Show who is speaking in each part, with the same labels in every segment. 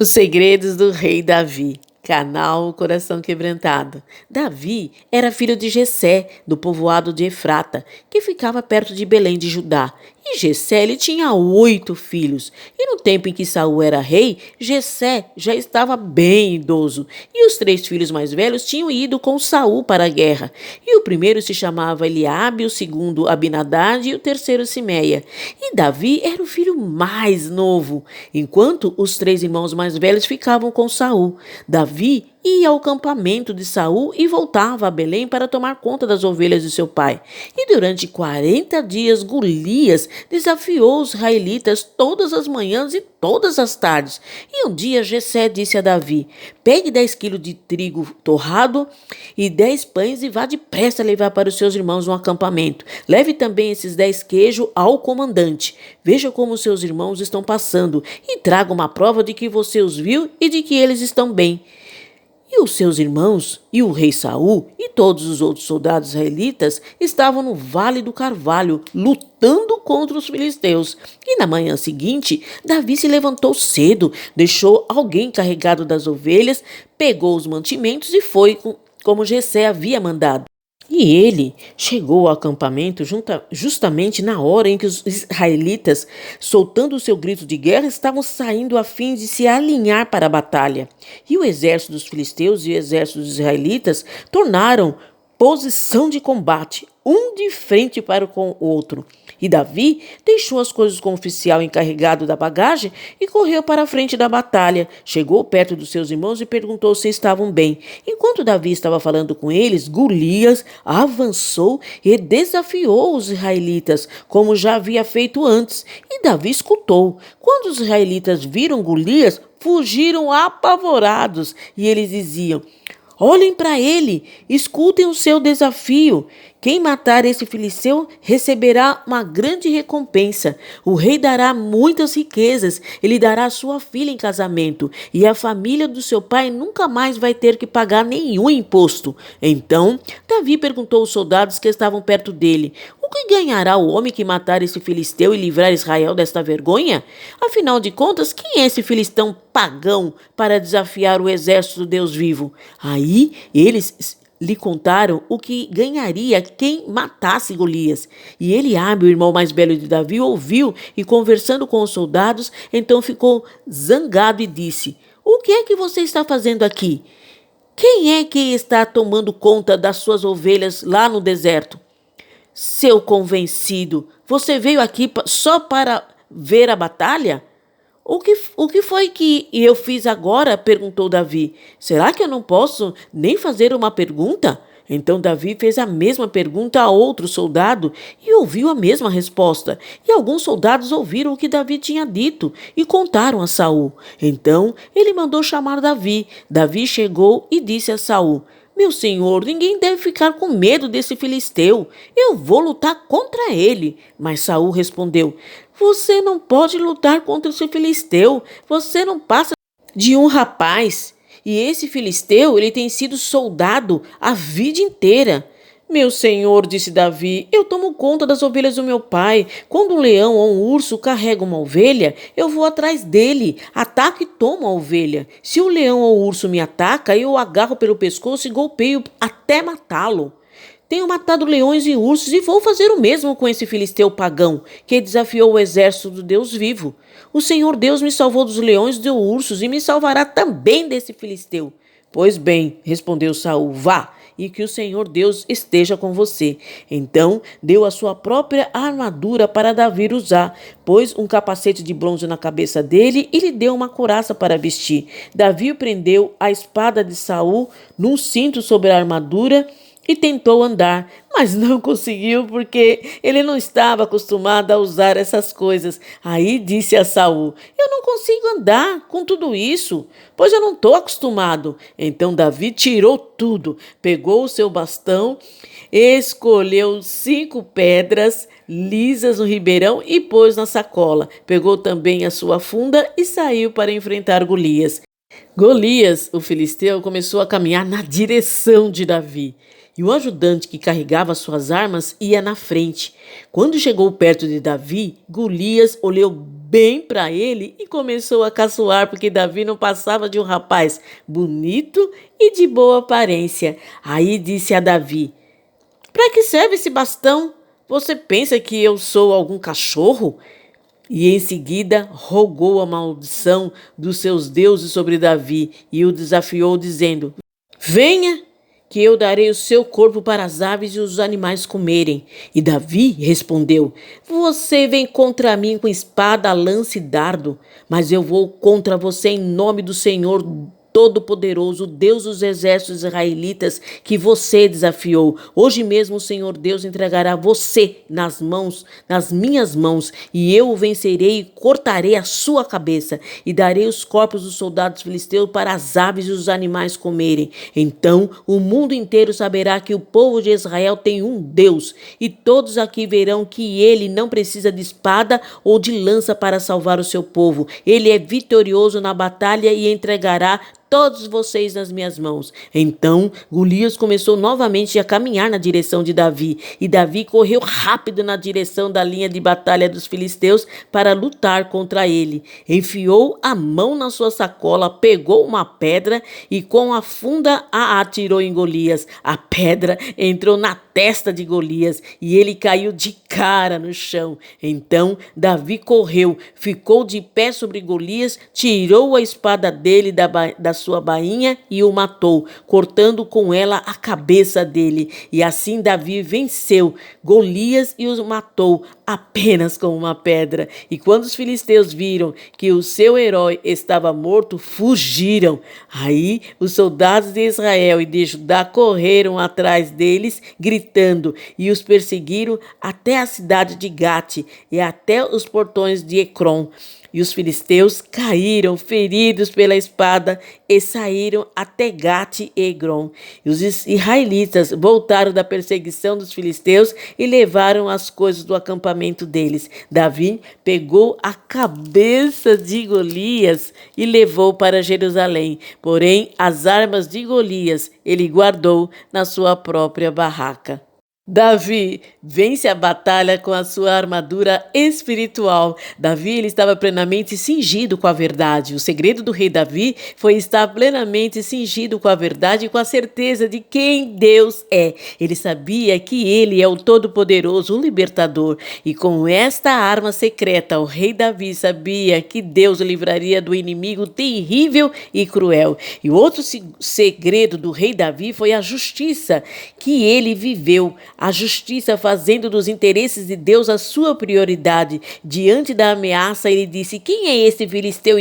Speaker 1: Os segredos do rei Davi. Canal Coração Quebrantado. Davi era filho de Jessé, do povoado de Efrata, que ficava perto de Belém de Judá. E Jessé ele tinha 8 filhos. E no tempo em que Saul era rei, Jessé já estava bem idoso. E os 3 filhos mais velhos tinham ido com Saul para a guerra. E o primeiro se chamava Eliabe, o segundo Abinadad e o terceiro Simeia. E Davi era o filho mais novo, enquanto os 3 irmãos mais velhos ficavam com Saul. Davi ia ao campamento de Saul e voltava a Belém para tomar conta das ovelhas de seu pai. E durante 40 dias Golias desafiou os israelitas todas as manhãs e todas as tardes. E um dia Jessé disse a Davi: pegue 10 quilos de trigo torrado e 10 pães e vá depressa levar para os seus irmãos no acampamento. Leve também esses 10 queijos ao comandante. Veja como seus irmãos estão passando e traga uma prova de que você os viu e de que eles estão bem. E os seus irmãos, e o rei Saul, e todos os outros soldados israelitas estavam no Vale do Carvalho, lutando contra os filisteus. E na manhã seguinte, Davi se levantou cedo, deixou alguém encarregado das ovelhas, pegou os mantimentos e foi como Jessé havia mandado. E ele chegou ao acampamento justamente na hora em que os israelitas, soltando o seu grito de guerra, estavam saindo a fim de se alinhar para a batalha. E o exército dos filisteus e o exército dos israelitas tornaram posição de combate, um de frente para com o outro. E Davi deixou as coisas com o oficial encarregado da bagagem e correu para a frente da batalha. Chegou perto dos seus irmãos e perguntou se estavam bem. Enquanto Davi estava falando com eles, Golias avançou e desafiou os israelitas, como já havia feito antes. E Davi escutou. Quando os israelitas viram Golias, fugiram apavorados. E eles diziam: olhem para ele, escutem o seu desafio. Quem matar esse filisteu receberá uma grande recompensa. O rei dará muitas riquezas, ele dará sua filha em casamento, e a família do seu pai nunca mais vai ter que pagar nenhum imposto. Então, Davi perguntou aos soldados que estavam perto dele: o que ganhará o homem que matar esse filisteu e livrar Israel desta vergonha? Afinal de contas, quem é esse filistão pagão para desafiar o exército do Deus vivo? Aí eles lhe contaram o que ganharia quem matasse Golias. E Eliabe, o irmão mais velho de Davi, ouviu e, conversando com os soldados, então ficou zangado e disse: o que é que você está fazendo aqui? Quem é que está tomando conta das suas ovelhas lá no deserto? Seu convencido, você veio aqui só para ver a batalha? O que foi que eu fiz agora? Perguntou Davi. Será que eu não posso nem fazer uma pergunta? Então Davi fez a mesma pergunta a outro soldado e ouviu a mesma resposta. E alguns soldados ouviram o que Davi tinha dito e contaram a Saul. Então ele mandou chamar Davi. Davi chegou e disse a Saul: meu senhor, ninguém deve ficar com medo desse filisteu. Eu vou lutar contra ele. Mas Saul respondeu: você não pode lutar contra esse filisteu. Você não passa de um rapaz. E esse filisteu, ele tem sido soldado a vida inteira. Meu senhor, disse Davi, eu tomo conta das ovelhas do meu pai. Quando um leão ou um urso carrega uma ovelha, eu vou atrás dele, ataco e tomo a ovelha. Se o leão ou o urso me ataca, eu o agarro pelo pescoço e golpeio até matá-lo. Tenho matado leões e ursos e vou fazer o mesmo com esse filisteu pagão, que desafiou o exército do Deus vivo. O Senhor Deus me salvou dos leões e dos ursos e me salvará também desse filisteu. Pois bem, respondeu Saul, vá, e que o Senhor Deus esteja com você. Então deu a sua própria armadura para Davi usar, pôs um capacete de bronze na cabeça dele e lhe deu uma couraça para vestir. Davi prendeu a espada de Saul num cinto sobre a armadura e tentou andar, mas não conseguiu porque ele não estava acostumado a usar essas coisas. Aí disse a Saul: eu não consigo andar com tudo isso, pois eu não estou acostumado. Então Davi tirou tudo, pegou o seu bastão, escolheu 5 pedras lisas no ribeirão e pôs na sacola. Pegou também a sua funda e saiu para enfrentar Golias. Golias, o filisteu, começou a caminhar na direção de Davi. E o ajudante que carregava suas armas ia na frente. Quando chegou perto de Davi, Golias olhou bem para ele e começou a caçoar porque Davi não passava de um rapaz bonito e de boa aparência. Aí disse a Davi: para que serve esse bastão? Você pensa que eu sou algum cachorro? E em seguida rogou a maldição dos seus deuses sobre Davi e o desafiou, dizendo: venha, que eu darei o seu corpo para as aves e os animais comerem. E Davi respondeu: você vem contra mim com espada, lança e dardo, mas eu vou contra você em nome do Senhor Todo-Poderoso, Deus dos exércitos israelitas, que você desafiou. Hoje mesmo o Senhor Deus entregará você nas minhas mãos, e eu o vencerei e cortarei a sua cabeça, e darei os corpos dos soldados filisteus para as aves e os animais comerem. Então o mundo inteiro saberá que o povo de Israel tem um Deus, e todos aqui verão que ele não precisa de espada ou de lança para salvar o seu povo. Ele é vitorioso na batalha e entregará todos vocês nas minhas mãos. Então Golias começou novamente a caminhar na direção de Davi, e Davi correu rápido na direção da linha de batalha dos filisteus para lutar contra ele. Enfiou a mão na sua sacola, pegou uma pedra e com a funda a atirou em Golias. A pedra entrou na testa de Golias e ele caiu de cara no chão. Então Davi correu, ficou de pé sobre Golias, tirou a espada dele da sua bainha e o matou, cortando com ela a cabeça dele. E assim Davi venceu Golias e o matou apenas com uma pedra. E quando os filisteus viram que o seu herói estava morto, fugiram. Aí os soldados de Israel e de Judá correram atrás deles, gritando, e os perseguiram até a cidade de Gate e até os portões de Ecrom. E os filisteus caíram feridos pela espada e saíram até Gate e Egrom. E os israelitas voltaram da perseguição dos filisteus e levaram as coisas do acampamento deles. Davi pegou a cabeça de Golias e levou para Jerusalém. Porém, as armas de Golias ele guardou na sua própria barraca. Davi vence a batalha com a sua armadura espiritual. Davi ele estava plenamente cingido com a verdade. O segredo do rei Davi foi estar plenamente cingido com a verdade e com a certeza de quem Deus é. Ele sabia que ele é o Todo-Poderoso, o Libertador. E com esta arma secreta, o rei Davi sabia que Deus o livraria do inimigo terrível e cruel. E outro segredo do rei Davi foi a justiça que ele viveu. A justiça, fazendo dos interesses de Deus a sua prioridade. Diante da ameaça, ele disse: quem é esse filisteu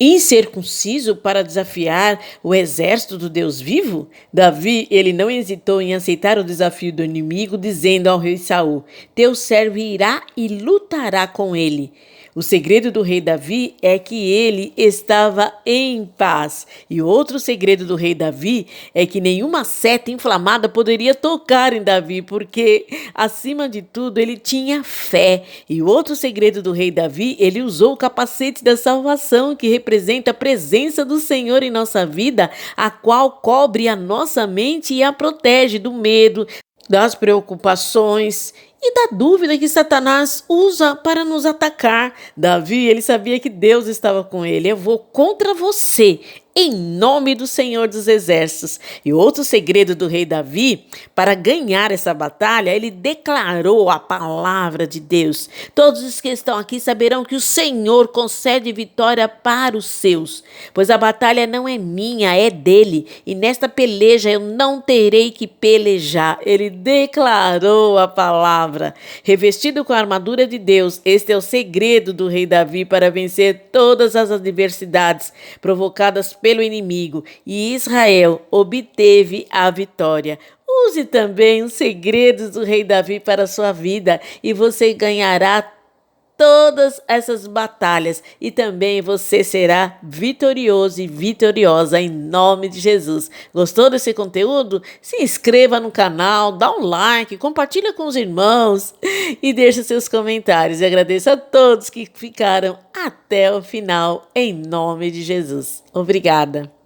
Speaker 1: incircunciso para desafiar o exército do Deus vivo? Davi, ele não hesitou em aceitar o desafio do inimigo, dizendo ao rei Saul: teu servo irá e lutará com ele. O segredo do rei Davi é que ele estava em paz. E outro segredo do rei Davi é que nenhuma seta inflamada poderia tocar em Davi, porque, acima de tudo, ele tinha fé. E outro segredo do rei Davi, ele usou o capacete da salvação, que representa a presença do Senhor em nossa vida, a qual cobre a nossa mente e a protege do medo, das preocupações e da dúvida que Satanás usa para nos atacar. Davi, ele sabia que Deus estava com ele. Eu vou contra você, em nome do Senhor dos Exércitos. E outro segredo do rei Davi, para ganhar essa batalha, ele declarou a palavra de Deus. Todos os que estão aqui saberão que o Senhor concede vitória para os seus, pois a batalha não é minha, é dele. E nesta peleja eu não terei que pelejar. Ele declarou a palavra. Revestido com a armadura de Deus, este é o segredo do rei Davi para vencer todas as adversidades provocadas pelo inimigo, e Israel obteve a vitória. Use também os segredos do rei Davi para a sua vida e você ganhará todas essas batalhas e também você será vitorioso e vitoriosa em nome de Jesus. Gostou desse conteúdo? Se inscreva no canal, dá um like, compartilha com os irmãos e deixe seus comentários. E agradeço a todos que ficaram até o final em nome de Jesus. Obrigada.